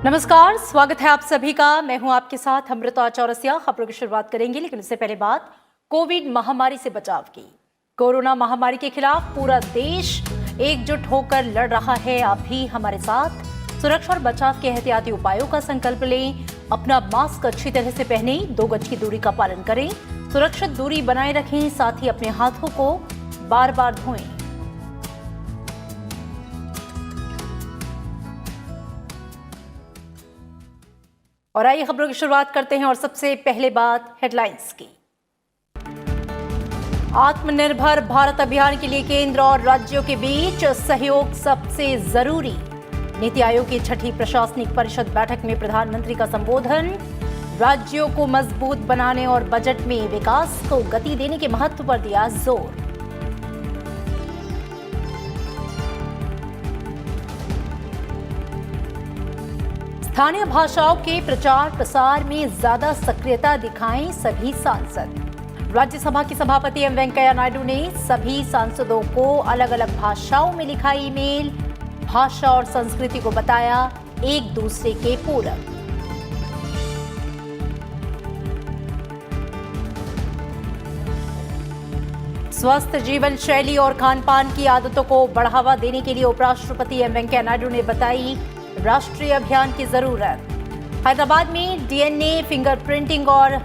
नमस्कार, स्वागत है आप सभी का। मैं हूं आपके साथ अमृता चौरसिया। खबरों की शुरुआत करेंगे, लेकिन उससे पहले बात कोविड महामारी से बचाव की। कोरोना महामारी के खिलाफ पूरा देश एकजुट होकर लड़ रहा है। आप भी हमारे साथ सुरक्षा और बचाव के एहतियाती उपायों का संकल्प लें। अपना मास्क अच्छी तरह से पहने, 2 गज की दूरी का पालन करें, सुरक्षित दूरी बनाए रखें, साथ ही अपने हाथों को बार बार धोएं। और आइए खबरों की शुरुआत करते हैं, और सबसे पहले बात हेडलाइंस की। आत्मनिर्भर भारत अभियान के लिए केंद्र और राज्यों के बीच सहयोग सबसे जरूरी। नीति आयोग की 6ठी प्रशासनिक परिषद बैठक में प्रधानमंत्री का संबोधन। राज्यों को मजबूत बनाने और बजट में विकास को गति देने के महत्व पर दिया जोर। स्थानीय भाषाओं के प्रचार प्रसार में ज्यादा सक्रियता दिखाएं सभी सांसद। राज्यसभा के सभापति एम वेंकैया नायडू ने सभी सांसदों को अलग अलग भाषाओं में लिखा ईमेल। भाषा और संस्कृति को बताया एक दूसरे के पूरक। स्वस्थ जीवन शैली और खान पान की आदतों को बढ़ावा देने के लिए उपराष्ट्रपति एम वेंकैया नायडू ने बताई राष्ट्रीय अभियान की जरूरत। हैदराबाद में डीएनए फिंगरप्रिंटिंग और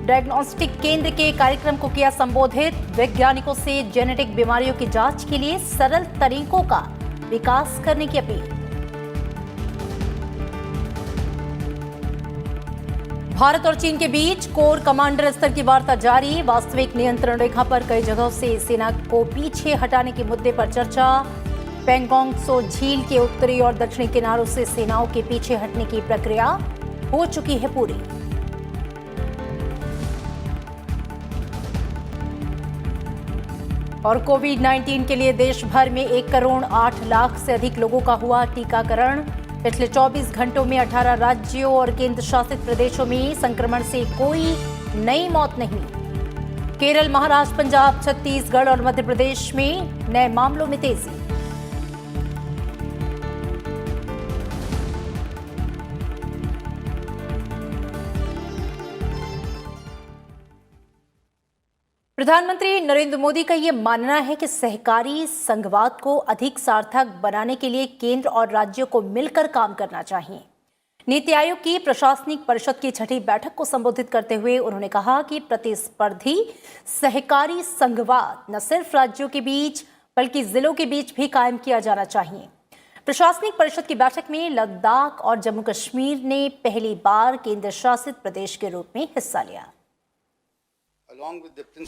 डायग्नोस्टिक केंद्र के कार्यक्रम को किया संबोधित। वैज्ञानिकों से जेनेटिक बीमारियों की जांच के लिए सरल तरीकों का विकास करने की अपील। भारत और चीन के बीच कोर कमांडर स्तर की वार्ता जारी। वास्तविक नियंत्रण रेखा पर कई जगहों से सेना को पीछे हटाने के मुद्दे पर चर्चा। पेंगोंग त्सो झील के उत्तरी और दक्षिणी किनारों से सेनाओं के पीछे हटने की प्रक्रिया हो चुकी है पूरी। और कोविड-19 के लिए देश भर में 1 करोड़ 8 लाख से अधिक लोगों का हुआ टीकाकरण। पिछले 24 घंटों में 18 राज्यों और केंद्र शासित प्रदेशों में संक्रमण से कोई नई मौत नहीं। केरल, महाराष्ट्र, पंजाब, छत्तीसगढ़ और मध्य प्रदेश में नए मामलों में तेजी। प्रधानमंत्री नरेंद्र मोदी का यह मानना है कि सहकारी संघवाद को अधिक सार्थक बनाने के लिए केंद्र और राज्यों को मिलकर काम करना चाहिए। नीति आयोग की प्रशासनिक परिषद की 6ठी बैठक को संबोधित करते हुए उन्होंने कहा कि प्रतिस्पर्धी सहकारी संघवाद न सिर्फ राज्यों के बीच बल्कि जिलों के बीच भी कायम किया जाना चाहिए। प्रशासनिक परिषद की बैठक में लद्दाख और जम्मू कश्मीर ने पहली बार केंद्र शासित प्रदेश के रूप में हिस्सा लिया।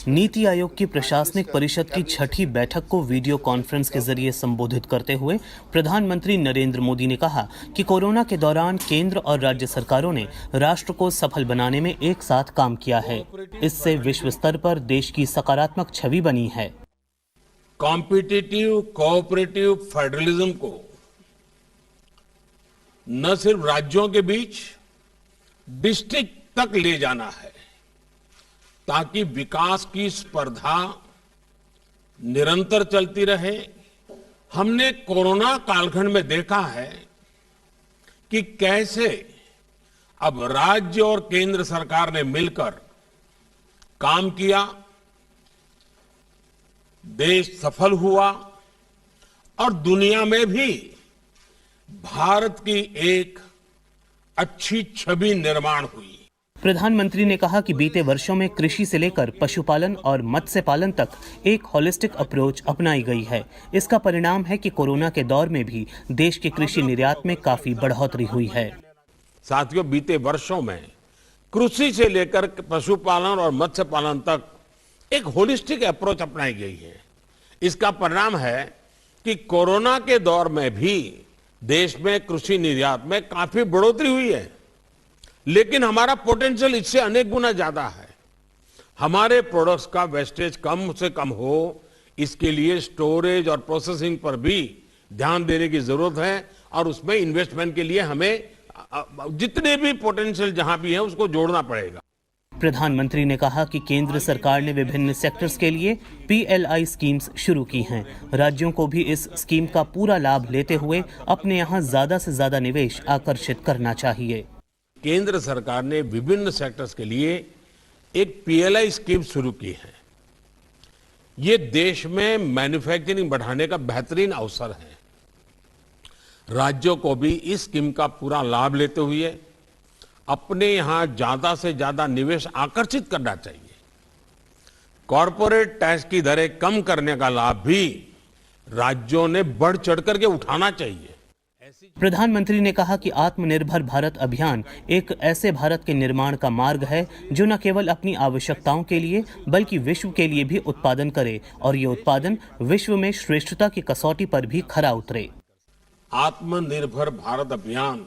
नीति आयोग की प्रशासनिक परिषद की 6ठी बैठक को वीडियो कॉन्फ्रेंस के जरिए संबोधित करते हुए प्रधानमंत्री नरेंद्र मोदी ने कहा कि कोरोना के दौरान केंद्र और राज्य सरकारों ने राष्ट्र को सफल बनाने में एक साथ काम किया है। इससे विश्व स्तर पर देश की सकारात्मक छवि बनी है। कॉम्पिटिटिव कोऑपरेटिव फेडरलिज्म को न सिर्फ राज्यों के बीच डिस्ट्रिक्ट तक ले जाना है, ताकि विकास की स्पर्धा निरंतर चलती रहे। हमने कोरोना कालखंड में देखा है कि कैसे अब राज्य और केंद्र सरकार ने मिलकर काम किया, देश सफल हुआ और दुनिया में भी भारत की एक अच्छी छवि निर्माण हुई। प्रधानमंत्री ने कहा कि बीते वर्षों में कृषि से लेकर पशुपालन और मत्स्य पालन तक एक होलिस्टिक अप्रोच अपनाई गई है। इसका परिणाम है कि कोरोना के दौर में भी देश के कृषि निर्यात में काफी बढ़ोतरी हुई है। साथियों, बीते वर्षों में कृषि से लेकर पशुपालन और मत्स्य पालन तक एक होलिस्टिक अप्रोच अपनाई गई है। इसका परिणाम है कि कोरोना के दौर में भी देश में कृषि निर्यात में काफी बढ़ोतरी हुई है, लेकिन हमारा पोटेंशियल इससे अनेक गुना ज्यादा है। हमारे प्रोडक्ट्स का वेस्टेज कम से कम हो, इसके लिए स्टोरेज और प्रोसेसिंग पर भी ध्यान देने की जरूरत है और उसमें इन्वेस्टमेंट के लिए हमें जितने भी पोटेंशियल जहां भी है उसको जोड़ना पड़ेगा। प्रधानमंत्री ने कहा कि केंद्र सरकार ने विभिन्न सेक्टर्स के लिए PLI स्कीम्स शुरू की हैं। राज्यों को भी इस स्कीम का पूरा लाभ लेते हुए अपने यहाँ ज्यादा से ज्यादा निवेश आकर्षित करना चाहिए। केंद्र सरकार ने विभिन्न सेक्टर्स के लिए एक PLI स्कीम शुरू की है। ये देश में मैन्युफैक्चरिंग बढ़ाने का बेहतरीन अवसर है। राज्यों को भी इस स्कीम का पूरा लाभ लेते हुए अपने यहां ज्यादा से ज्यादा निवेश आकर्षित करना चाहिए। कॉरपोरेट टैक्स की दरें कम करने का लाभ भी राज्यों ने बढ़ चढ़ करके उठाना चाहिए। प्रधानमंत्री ने कहा कि आत्मनिर्भर भारत अभियान एक ऐसे भारत के निर्माण का मार्ग है जो न केवल अपनी आवश्यकताओं के लिए बल्कि विश्व के लिए भी उत्पादन करे और ये उत्पादन विश्व में श्रेष्ठता की कसौटी पर भी खरा उतरे। आत्मनिर्भर भारत अभियान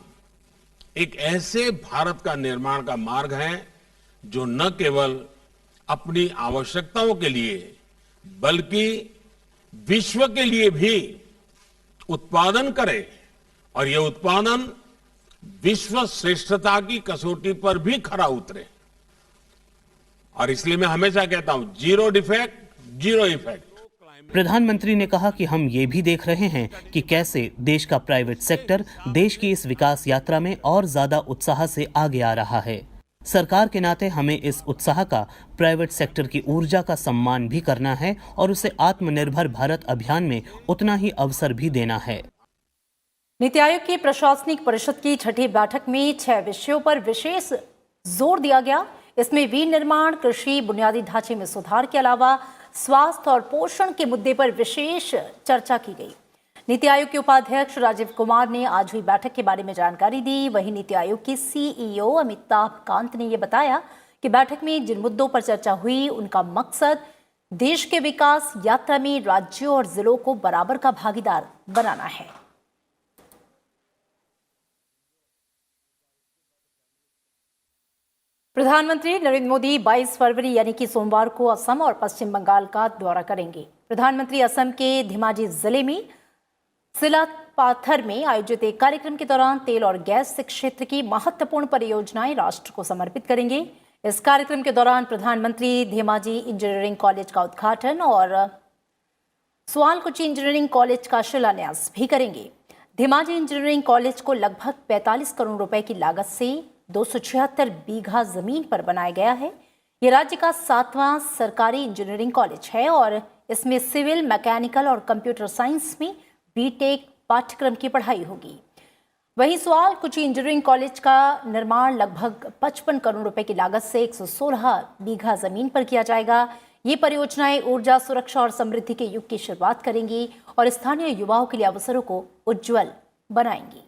एक ऐसे भारत का निर्माण का मार्ग है जो न केवल अपनी आवश्यकताओं के लिए बल्कि विश्व के लिए भी उत्पादन करे और ये उत्पादन विश्व श्रेष्ठता की कसौटी पर भी खरा उतरे। और इसलिए मैं हमेशा कहता हूं, जीरो डिफेक्ट जीरो इफेक्ट। प्रधानमंत्री ने कहा कि हम ये भी देख रहे हैं कि कैसे देश का प्राइवेट सेक्टर देश की इस विकास यात्रा में और ज्यादा उत्साह से आगे आ रहा है। सरकार के नाते हमें इस उत्साह का प्राइवेट सेक्टर की ऊर्जा का सम्मान भी करना है और उसे आत्मनिर्भर भारत अभियान में उतना ही अवसर भी देना है। नीति आयोग की प्रशासनिक परिषद की छठी बैठक में 6 विषयों पर विशेष जोर दिया गया। इसमें विनिर्माण, कृषि, बुनियादी ढांचे में सुधार के अलावा स्वास्थ्य और पोषण के मुद्दे पर विशेष चर्चा की गई। नीति आयोग के उपाध्यक्ष राजीव कुमार ने आज हुई बैठक के बारे में जानकारी दी। वहीं नीति आयोग के CEO अमिताभ कांत ने यह बताया कि बैठक में जिन मुद्दों पर चर्चा हुई उनका मकसद देश के विकास यात्रा में राज्यों और जिलों को बराबर का भागीदार बनाना है। प्रधानमंत्री नरेंद्र मोदी 22 फरवरी यानी कि सोमवार को असम और पश्चिम बंगाल का दौरा करेंगे। प्रधानमंत्री असम के धेमाजी जिले में सिलापाथर में आयोजित एक कार्यक्रम के दौरान तेल और गैस क्षेत्र की महत्वपूर्ण परियोजनाएं राष्ट्र को समर्पित करेंगे। इस कार्यक्रम के दौरान प्रधानमंत्री धेमाजी इंजीनियरिंग कॉलेज का उद्घाटन और सुआलकुची इंजीनियरिंग कॉलेज का शिलान्यास भी करेंगे। धेमाजी इंजीनियरिंग कॉलेज को लगभग 45 करोड़ रुपए की लागत से 276 बीघा जमीन पर बनाया गया है। ये राज्य का 7वां सरकारी इंजीनियरिंग कॉलेज है और इसमें सिविल, मैकेनिकल और कंप्यूटर साइंस में बीटेक पाठ्यक्रम की पढ़ाई होगी। वहीं सुआलकुची इंजीनियरिंग कॉलेज का निर्माण लगभग 55 करोड़ रुपए की लागत से 116 बीघा जमीन पर किया जाएगा। ये परियोजनाएं ऊर्जा, सुरक्षा और समृद्धि के युग की शुरुआत करेंगी और स्थानीय युवाओं के लिए अवसरों को उज्जवल बनाएंगी।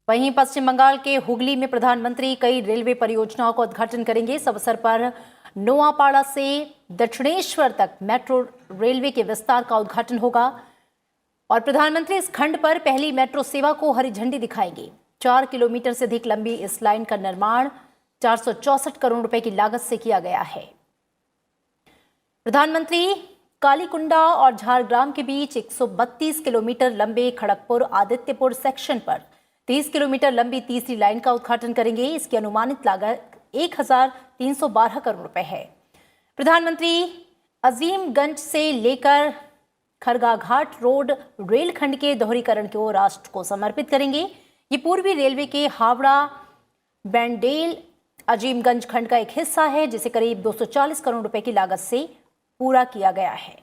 वहीं पश्चिम बंगाल के हुगली में प्रधानमंत्री कई रेलवे परियोजनाओं का उद्घाटन करेंगे। इस अवसर पर नोआपाड़ा से दक्षिणेश्वर तक मेट्रो रेलवे के विस्तार का उद्घाटन होगा और प्रधानमंत्री इस खंड पर पहली मेट्रो सेवा को हरी झंडी दिखाएंगे। 4 किलोमीटर से अधिक लंबी इस लाइन का निर्माण 464 करोड़ रुपए की लागत से किया गया है। प्रधानमंत्री कालीकुंडा और झारग्राम के बीच 132 किलोमीटर लंबे खड़गपुर आदित्यपुर सेक्शन पर 30 किलोमीटर लंबी तीसरी लाइन का उद्घाटन करेंगे। इसकी अनुमानित लागत 1312 करोड़ रुपए है। प्रधानमंत्री अजीमगंज से लेकर खरगाघाट रोड रेलखंड के दोहरीकरण को राष्ट्र को समर्पित करेंगे। ये पूर्वी रेलवे के हावड़ा बैंडेल अजीमगंज खंड का एक हिस्सा है जिसे करीब 240 करोड़ रुपए की लागत से पूरा किया गया है।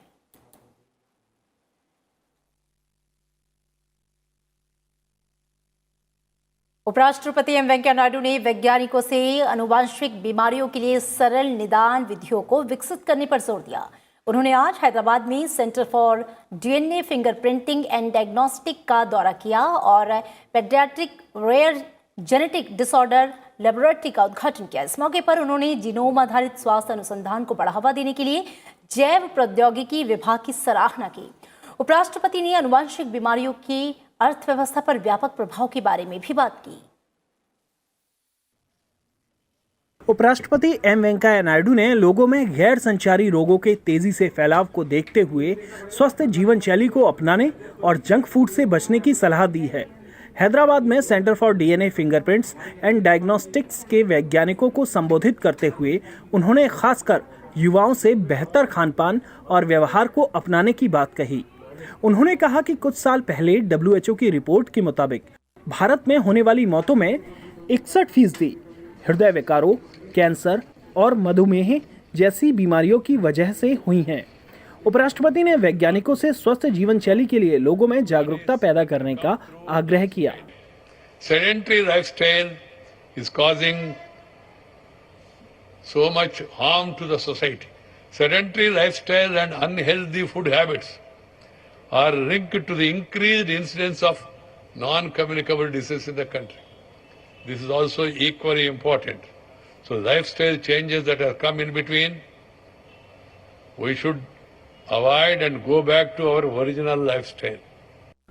उपराष्ट्रपति एम वेंकैया नायडू ने वैज्ञानिकों से आनुवांशिक बीमारियों के लिए सरल निदान विधियों को विकसित करने पर जोर दिया। उन्होंने आज हैदराबाद में centre for DNA fingerprinting and diagnostic का दौरा किया और paediatric rare genetic disorder laboratory का उद्घाटन किया। इस मौके पर उन्होंने जीनोम आधारित स्वास्थ्य अनुसंधान को बढ़ावा देने के लिए जैव प्रौद्योगिकी विभाग की सराहना की। उपराष्ट्रपति ने आनुवांशिक बीमारियों की अर्थव्यवस्था पर व्यापक प्रभाव के बारे में भी बात की। उपराष्ट्रपति एम वेंकैया नायडू ने लोगों में गैर संचारी रोगों के तेजी से फैलाव को देखते हुए स्वस्थ जीवन शैली को अपनाने और जंक फूड से बचने की सलाह दी है। हैदराबाद में centre for DNA fingerprints and diagnostics के वैज्ञानिकों को संबोधित करते हुए उन्होंने खासकर युवाओं से बेहतर खानपान और व्यवहार को अपनाने की बात कही। उन्होंने कहा कि कुछ साल पहले WHO की रिपोर्ट के मुताबिक भारत में होने वाली मौतों में 61% हृदय विकारों, कैंसर और मधुमेह जैसी बीमारियों की वजह से हुई हैं। उपराष्ट्रपति ने वैज्ञानिकों से स्वस्थ जीवन शैली के लिए लोगों में जागरूकता पैदा करने का आग्रह किया। Sedentary lifestyle is causing so much harm to the society. Sedentary lifestyle and unhealthy food habits are linked to the increased incidence of non-communicable diseases in the country. This is also equally important. So lifestyle changes that have come in between, we should avoid and go back to our original lifestyle.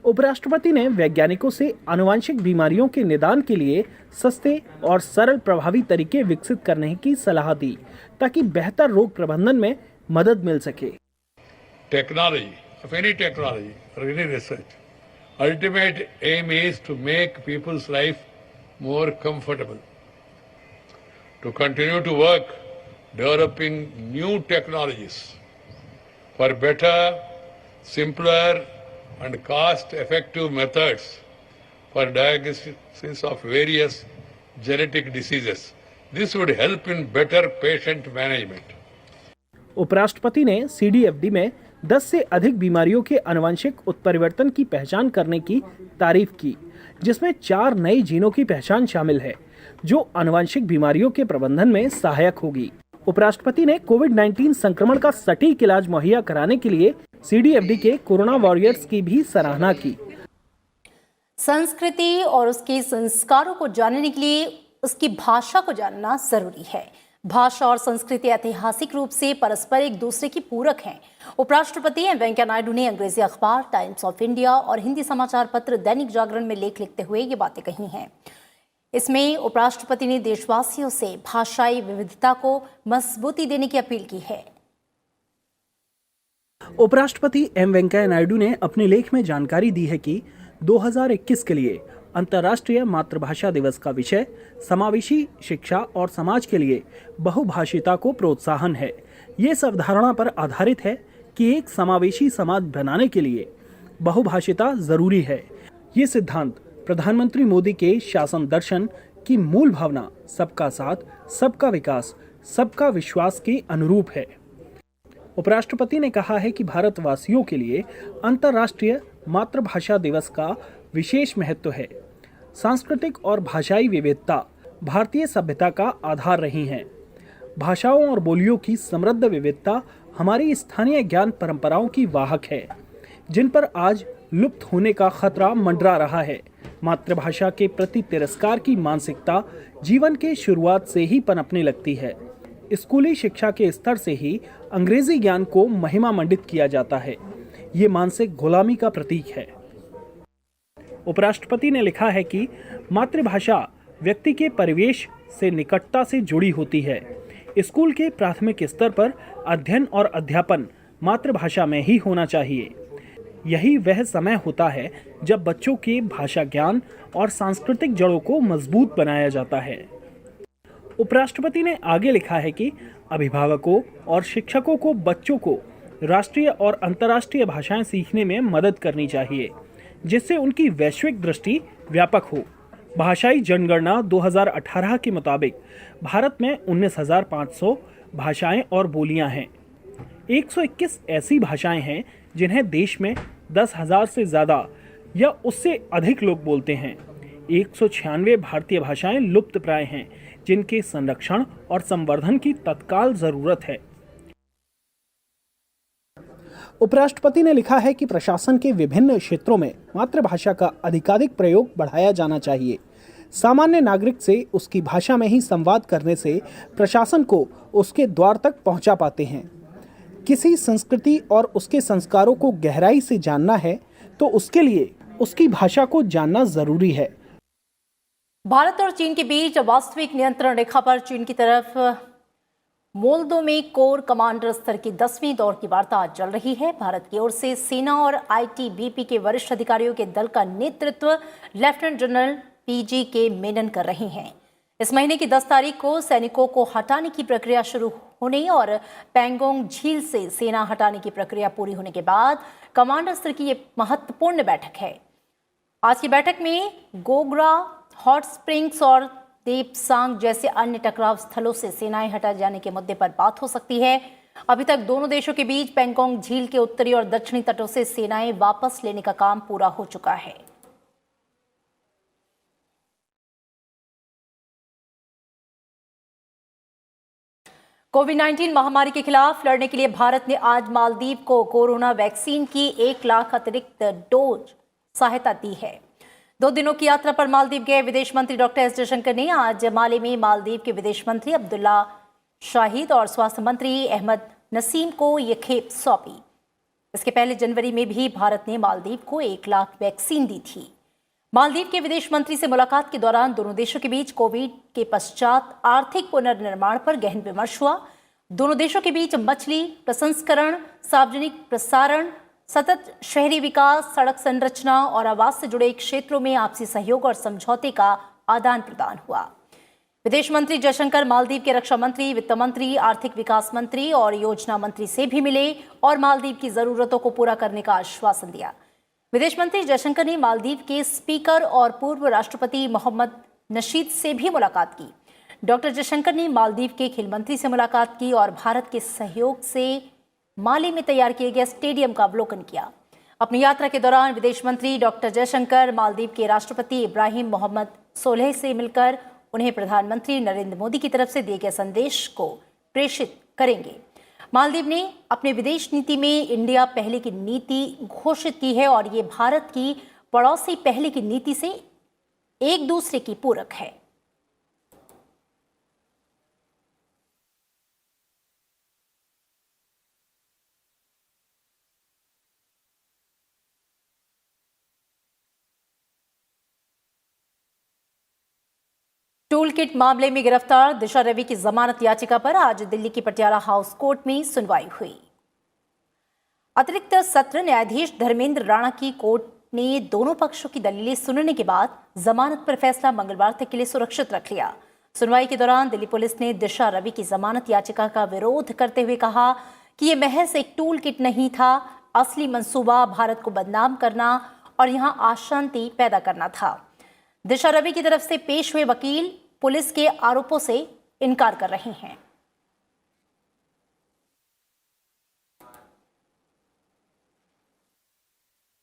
उपराष्ट्रपति ने वैज्ञानिकों से आनुवंशिक बीमारियों के निदान के लिए सस्ते और सरल प्रभावी तरीके विकसित करने की सलाह दी ताकि बेहतर रोग प्रबंधन में मदद मिल सके। Technology, of any technology or any research, ultimate aim is to make people's life more comfortable. To continue to work developing new technologies for better, simpler and cost-effective methods for diagnosis of various genetic diseases. This would help in better patient management. उपराष्ट्रपति ने CDFD में 10 से अधिक बीमारियों के आनुवंशिक उत्परिवर्तन की पहचान करने की तारीफ की, जिसमें 4 नए जीनों की पहचान शामिल है जो आनुवंशिक बीमारियों के प्रबंधन में सहायक होगी। उपराष्ट्रपति ने कोविड-19 संक्रमण का सटीक इलाज मुहैया कराने के लिए CDFD के कोरोना वॉरियर्स की भी सराहना की। संस्कृति और उसके संस्कारों को जानने के लिए उसकी भाषा को जानना जरूरी है। भाषा और संस्कृति ऐतिहासिक रूप से परस्पर एक दूसरे की पूरक हैं। उपराष्ट्रपति एम वेंकैया नायडू ने अंग्रेजी अखबार टाइम्स ऑफ इंडिया और हिंदी समाचार पत्र दैनिक जागरण में लेख लिखते हुए ये बातें कही हैं। इसमें उपराष्ट्रपति ने देशवासियों से भाषाई विविधता को मजबूती देने की अपील की है। उपराष्ट्रपति एम वेंकैया नायडू ने अपने लेख में जानकारी दी है कि 2021 के लिए अंतर्राष्ट्रीय मातृभाषा दिवस का विषय समावेशी शिक्षा और समाज के लिए बहुभाषिता को प्रोत्साहन है। ये इस अवधारणा पर आधारित है कि एक समावेशी समाज बनाने के लिए बहुभाषिता जरूरी है। ये सिद्धांत प्रधानमंत्री मोदी के शासन दर्शन की मूल भावना सबका साथ, सबका विकास, सबका विश्वास के अनुरूप है। उपराष्ट्रपति ने कहा है कि भारतवासियों के लिए अंतर्राष्ट्रीय मातृभाषा दिवस का विशेष महत्व है। सांस्कृतिक और भाषाई विविधता भारतीय सभ्यता का आधार रही हैं। भाषाओं और बोलियों की समृद्ध विविधता हमारी स्थानीय ज्ञान परंपराओं की वाहक है, जिन पर आज लुप्त होने का खतरा मंडरा रहा है। मातृभाषा के प्रति तिरस्कार की मानसिकता जीवन के शुरुआत से ही पनपने लगती है। स्कूली शिक्षा के स्तर से ही अंग्रेजी ज्ञान को महिमा मंडित किया जाता है। ये मानसिक गुलामी का प्रतीक है। उपराष्ट्रपति ने लिखा है कि मातृभाषा व्यक्ति के परिवेश से निकटता से जुड़ी होती है। स्कूल के प्राथमिक स्तर पर अध्ययन और अध्यापन मातृभाषा में ही होना चाहिए। यही वह समय होता है जब बच्चों के भाषा ज्ञान और सांस्कृतिक जड़ों को मजबूत बनाया जाता है। उपराष्ट्रपति ने आगे लिखा है कि अभिभावकों और शिक्षकों को बच्चों को राष्ट्रीय और अंतर्राष्ट्रीय भाषाएं सीखने में मदद करनी चाहिए, जिससे उनकी वैश्विक दृष्टि व्यापक हो। भाषाई जनगणना 2018 के मुताबिक भारत में 19,500 भाषाएं और बोलियां हैं। 121 ऐसी भाषाएं हैं जिन्हें देश में 10,000 से ज़्यादा या उससे अधिक लोग बोलते हैं। 196 भारतीय भाषाएं लुप्त प्राय हैं, जिनके संरक्षण और संवर्धन की तत्काल जरूरत है। उपराष्ट्रपति ने लिखा है कि प्रशासन के विभिन्न क्षेत्रों में मातृभाषा का अधिकाधिक प्रयोग बढ़ाया जाना चाहिए। सामान्य नागरिक से उसकी भाषा में ही संवाद करने से प्रशासन को उसके द्वार तक पहुंचा पाते हैं। किसी संस्कृति और उसके संस्कारों को गहराई से जानना है तो उसके लिए उसकी भाषा को जानना जरूरी है। भारत और चीन के बीच वास्तविक नियंत्रण रेखा पर चीन की तरफ मोल्दो में कोर कमांडर स्तर की 10वीं दौर की वार्ता आज चल रही है। भारत की ओर से सेना और आईटीबीपी के वरिष्ठ अधिकारियों के दल का नेतृत्व लेफ्टिनेंट जनरल पीजी के मेनन कर रहे हैं। इस महीने की 10 तारीख को सैनिकों को हटाने की प्रक्रिया शुरू होने और पैंगोंग झील से सेना हटाने की प्रक्रिया पूरी होने के बाद कमांडर स्तर की ये महत्वपूर्ण बैठक है। आज की बैठक में गोगरा, हॉट स्प्रिंग्स और देपसांग जैसे अन्य टकराव स्थलों से सेनाएं हटा जाने के मुद्दे पर बात हो सकती है। अभी तक दोनों देशों के बीच पैंगोंग झील के उत्तरी और दक्षिणी तटों से सेनाएं वापस लेने का काम पूरा हो चुका है। कोविड-19 महामारी के खिलाफ लड़ने के लिए भारत ने आज मालदीव को कोरोना वैक्सीन की 1 लाख अतिरिक्त डोज सहायता दी है। 2 दिनों की यात्रा पर मालदीव गए विदेश मंत्री डॉक्टर एस जयशंकर ने आज माले में मालदीव के विदेश मंत्री अब्दुल्ला शाहिद और स्वास्थ्य मंत्री अहमद नसीम को ये खेप सौंपी। इसके पहले जनवरी में भी भारत ने मालदीव को 1 लाख वैक्सीन दी थी। मालदीव के विदेश मंत्री से मुलाकात के दौरान दोनों देशों के बीच कोविड के पश्चात आर्थिक पुनर्निर्माण पर गहन विमर्श हुआ। दोनों देशों के बीच मछली प्रसंस्करण, सार्वजनिक प्रसारण, सतत शहरी विकास, सड़क संरचना और आवास से जुड़े क्षेत्रों में आपसी सहयोग और समझौते का आदान प्रदान हुआ। विदेश मंत्री जयशंकर मालदीव के रक्षा मंत्री, वित्त मंत्री, आर्थिक विकास मंत्री और योजना मंत्री से भी मिले और मालदीव की जरूरतों को पूरा करने का आश्वासन दिया। विदेश मंत्री जयशंकर ने मालदीव के स्पीकर और पूर्व राष्ट्रपति मोहम्मद नशीद से भी मुलाकात की। डॉक्टर जयशंकर ने मालदीव के खेल मंत्री से मुलाकात की और भारत के सहयोग से माले में तैयार किए गए स्टेडियम का अवलोकन किया। अपनी यात्रा के दौरान विदेश मंत्री डॉक्टर जयशंकर मालदीव के राष्ट्रपति इब्राहिम मोहम्मद सोलेह से मिलकर उन्हें प्रधानमंत्री नरेंद्र मोदी की तरफ से दिए गए संदेश को प्रेषित करेंगे। मालदीव ने अपने विदेश नीति में इंडिया पहले की नीति घोषित की है और ये भारत की पड़ोसी पहले की नीति से एक दूसरे की पूरक है। टूल किट मामले में गिरफ्तार दिशा रवि की जमानत याचिका पर आज दिल्ली की पटियाला हाउस कोर्ट में सुनवाई हुई। अतिरिक्त सत्र न्यायाधीश धर्मेंद्र राणा की कोर्ट ने दोनों पक्षों की दलीलें सुनने के बाद जमानत पर फैसला मंगलवार तक के लिए सुरक्षित रख लिया। सुनवाई के दौरान दिल्ली पुलिस ने दिशा रवि की जमानत याचिका का विरोध करते हुए कहा कि यह महज एक टूल किट नहीं था, असली मंसूबा भारत को बदनाम करना और यहां अशांति पैदा करना था। दिशा रवि की तरफ से पेश हुए वकील पुलिस के आरोपों से इनकार कर रहे हैं।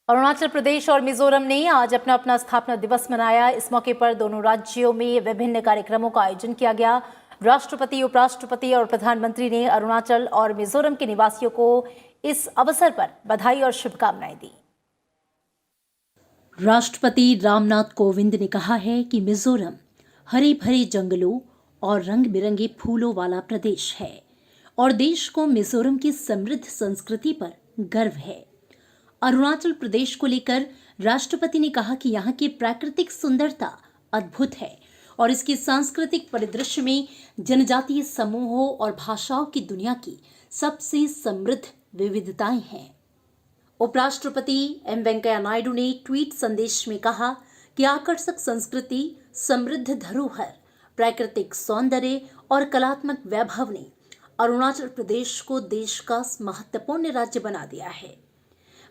अरुणाचल प्रदेश और मिजोरम ने आज अपना अपना स्थापना दिवस मनाया। इस मौके पर दोनों राज्यों में विभिन्न कार्यक्रमों का आयोजन किया गया। राष्ट्रपति, उपराष्ट्रपति और प्रधानमंत्री ने अरुणाचल और मिजोरम के निवासियों को इस अवसर पर बधाई और शुभकामनाएं दी। राष्ट्रपति रामनाथ कोविंद ने कहा है कि मिजोरम हरे भरे जंगलों और रंग बिरंगे फूलों वाला प्रदेश है और देश को मिजोरम की समृद्ध संस्कृति पर गर्व है। अरुणाचल प्रदेश को लेकर राष्ट्रपति ने कहा कि यहाँ की प्राकृतिक सुंदरता अद्भुत है और इसके सांस्कृतिक परिदृश्य में जनजातीय समूहों और भाषाओं की दुनिया की सबसे समृद्ध विविधताएं हैं। उपराष्ट्रपति एम वेंकैया नायडू ने ट्वीट संदेश में कहा कि आकर्षक संस्कृति, समृद्ध धरोहर, प्राकृतिक सौंदर्य और कलात्मक वैभव ने अरुणाचल प्रदेश को देश का महत्वपूर्ण राज्य बना दिया है।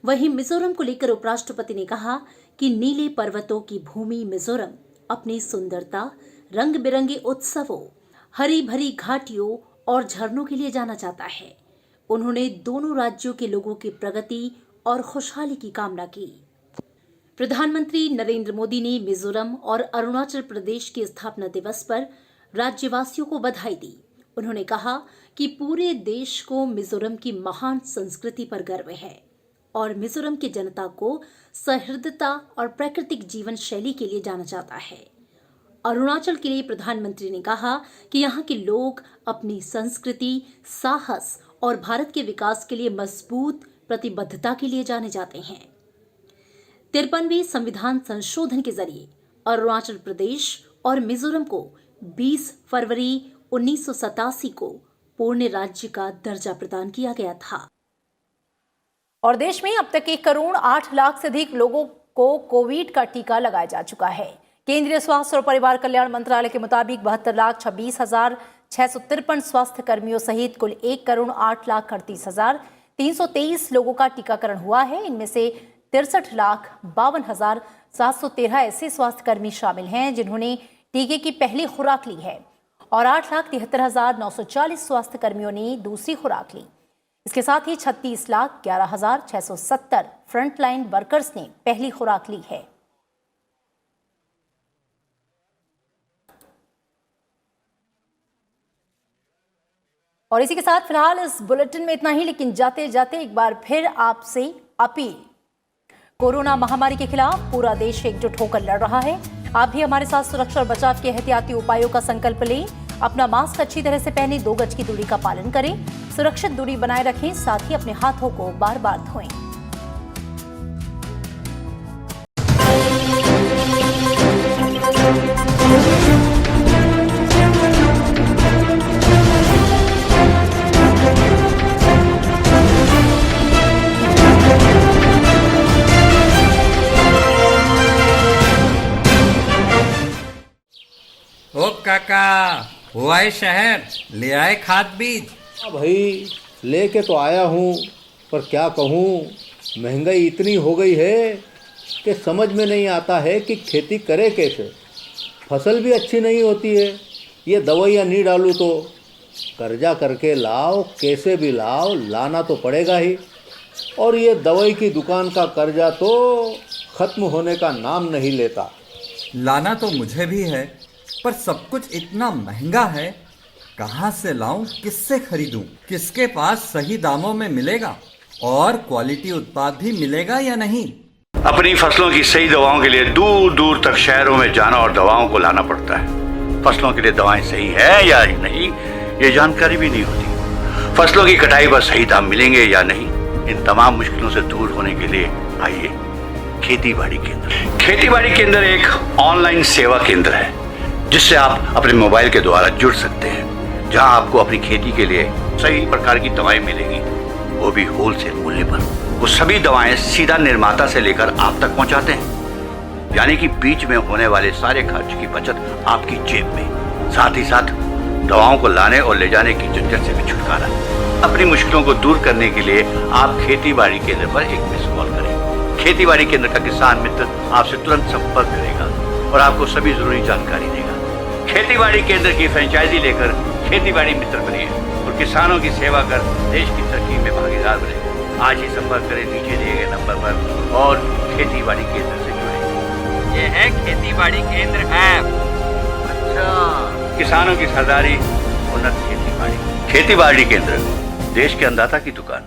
वहीं मिजोरम को लेकर उपराष्ट्रपति ने कहा कि नीले पर्वतों की भूमि मिजोरम अपनी सुंदरता, रंग बिरंगे उत्सवों, हरी भरी घाटियों और झरनों के लिए जाना जाता है। उन्होंने दोनों राज्यों के लोगों की प्रगति और खुशहाली की कामना की। प्रधानमंत्री नरेंद्र मोदी ने मिजोरम और अरुणाचल प्रदेश के स्थापना दिवस पर राज्यवासियों को बधाई दी। उन्होंने कहा कि पूरे देश को मिजोरम की महान संस्कृति पर गर्व है और मिजोरम की जनता को सहृदयता और प्राकृतिक जीवन शैली के लिए जाना जाता है। अरुणाचल के लिए प्रधानमंत्री ने कहा कि यहाँ के लोग अपनी संस्कृति, साहस और भारत के विकास के लिए मजबूत प्रतिबद्धता के लिए जाने जाते हैं। 53वें संविधान संशोधन के जरिए अरुणाचल प्रदेश और मिजोरम को 20 फरवरी 1987 को पूर्ण राज्य का दर्जा प्रदान किया गया था। और देश में अब तक 1 करोड़ 8 लाख से अधिक लोगों को कोविड का टीका लगाया जा चुका है। केंद्रीय स्वास्थ्य और परिवार कल्याण मंत्रालय के मुताबिक 72,26,653 स्वास्थ्य कर्मियों सहित कुल 1 करोड़ 8,38,323 लोगों का टीकाकरण हुआ है। इनमें से 63,52,713 ऐसे स्वास्थ्य कर्मी शामिल हैं जिन्होंने टीके की पहली खुराक ली है और 8,73,940 स्वास्थ्य कर्मियों ने दूसरी खुराक ली। इसके साथ ही 36,11,670 फ्रंटलाइन वर्कर्स ने पहली खुराक ली है। और इसी के साथ फिलहाल इस बुलेटिन में इतना ही, लेकिन जाते जाते एक बार फिर आपसे अपील। कोरोना महामारी के खिलाफ पूरा देश एकजुट होकर लड़ रहा है। आप भी हमारे साथ सुरक्षा और बचाव के एहतियाती उपायों का संकल्प लें। अपना मास्क अच्छी तरह से पहनें, 2 गज की दूरी का पालन करें, सुरक्षित दूरी बनाए रखें, साथ ही अपने हाथों को बार बार धोएं। ओ काका, हुआ है शहर, ले आए खाद बीज। भाई लेके तो आया हूँ, पर क्या कहूँ, महंगाई इतनी हो गई है कि समझ में नहीं आता है कि खेती करे कैसे। फसल भी अच्छी नहीं होती है, ये दवाइयाँ नहीं डालूँ तो कर्जा करके लाओ, कैसे भी लाओ, लाना तो पड़ेगा ही। और ये दवाई की दुकान का कर्जा तो ख़त्म होने का नाम नहीं लेता। लाना तो मुझे भी है, पर सब कुछ इतना महंगा है, कहाँ से लाऊं, किससे खरीदूं, किसके पास सही दामों में मिलेगा और क्वालिटी उत्पाद भी मिलेगा या नहीं। अपनी फसलों की सही दवाओं के लिए दूर दूर तक शहरों में जाना और दवाओं को लाना पड़ता है। फसलों के लिए दवाएं सही है या नहीं, ये जानकारी भी नहीं होती। फसलों की कटाई पर सही दाम मिलेंगे या नहीं, इन तमाम मुश्किलों से दूर होने के लिए आइए खेती बाड़ी केंद्र। खेती बाड़ी केंद्र एक ऑनलाइन सेवा केंद्र है जिससे आप अपने मोबाइल के द्वारा जुड़ सकते हैं, जहां आपको अपनी खेती के लिए सही प्रकार की दवाएं मिलेंगी, वो भी होलसेल मूल्य पर। वो सभी दवाएं सीधा निर्माता से लेकर आप तक पहुंचाते हैं, यानी कि बीच में होने वाले सारे खर्च की बचत आपकी जेब में। साथ ही साथ दवाओं को लाने और ले जाने की झंझट से भी छुटकारा। अपनी मुश्किलों को दूर करने के लिए आप खेती बाड़ी केंद्र पर एक मिस कॉल करें। खेती बाड़ी केंद्र का किसान मित्र आपसे तुरंत संपर्क करेगा और आपको सभी जरूरी जानकारी देगा। खेती बाड़ी केंद्र की फ्रेंचाइजी लेकर खेती बाड़ी मित्र बनिए और किसानों की सेवा कर देश की तरक्की में भागीदार बने। आज ही संपर्क करें नीचे दिए गए नंबर पर और खेती बाड़ी केंद्र से जुड़े। ये है खेती बाड़ी केंद्र ऐप। अच्छा, किसानों की सरदारी, उन्नत खेती बाड़ी। खेती बाड़ी केंद्र, देश के अन्नदाता की दुकान।